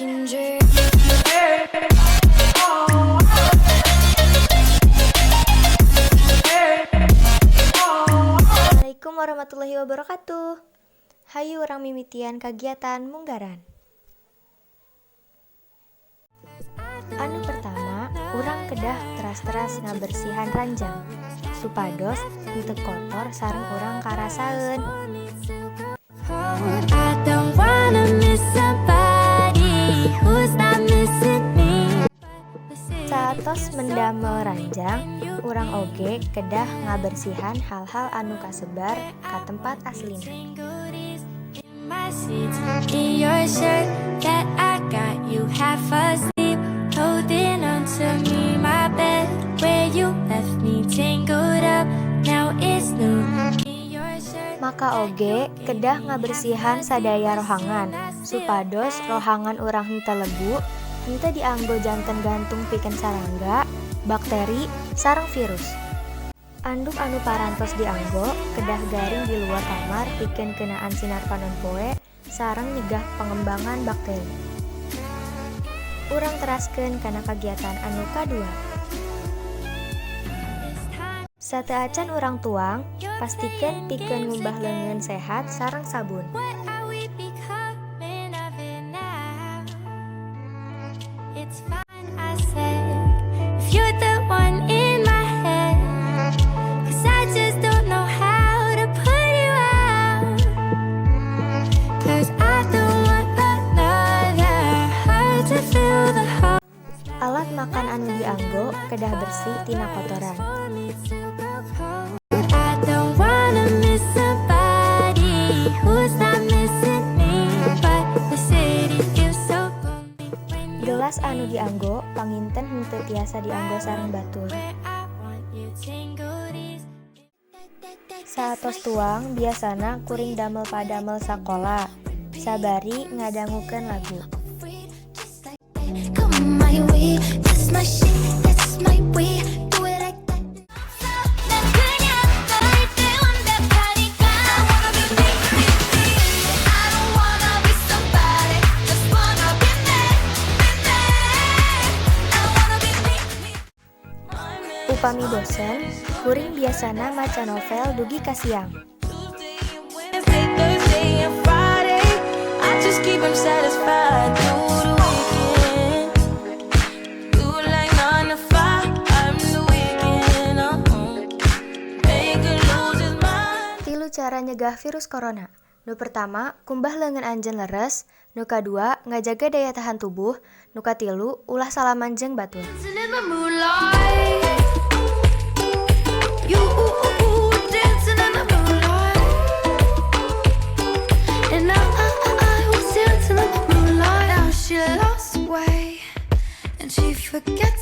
can dream. Assalamualaikum warahmatullahi wabarakatuh. Hayu urang mimitian kagiatan munggaran. Anu pertama, urang kedah teras-teras ngabersihan ranjang supados henteu kotor sareng urang karasaeun. I don't wanna miss somebody who's not missing me. Satos mendamel ranjang, urang oge kedah ngabersihan hal-hal anu kasebar ka tempat aslina. My seats in your shirt that I got you half asleep, holding on to me. My bed where you left me tangled up, now it's new. Maka oge kedah ngabersihan sadaya rohangan supados rohangan urang henteu lebu, henteu dianggo janten gantung pikeun sarangga, bakteri, sareng virus. Anduk anu parantos dianggo kedah garing di luar kamar pikeun keunaan sinar panon poe sareng nyegah pengembangan bakteri. Urang teraskeun kana kagiatan anu kadua. Sateu acan urang tuang, pastikeun pikeun ngumbah leungeun sehat sareng sabun. What are we becoming of it now? It's fine, I said, if you're the one in my head, 'cause I just don't know how to put you out, 'cause I don't want another heart to fill the hole. Alat makan anu dianggo kedah bersih tina kotoran. I don't wanna miss somebody who's not missing me, but the city feels so lonely when you're Gelas anu dianggo panginten henteu tiasa dianggo sareng batur. where I want you tangled is. Satos tuang biasana kuring damel padamel sakola, sabari ngadangukeun lagu. Come my way, that's my shit, that's my way. Do it like that. 난 그냥 너를 때운다 파니까. I don't wanna be somebody, just wanna be me, be me. I wanna be me. Upami bosen, kuring biasana maca novel dugi ka siang. Wednesday, Thursday, and Friday, I just keep them satisfied through the weekend. You like 9 to 5, I'm the weekend. Make her lose his mind. Tilu cara nyegah virus corona. Nu pertama, kumbah leungeun anjeun leres. Nu kadua, ngajaga daya tahan tubuh. Nu katilu, ulah salaman jeung batur. Dancing in the moonlight. You dancing in the moonlight. And I was dancing in the moonlight. Now she lost way and she forgets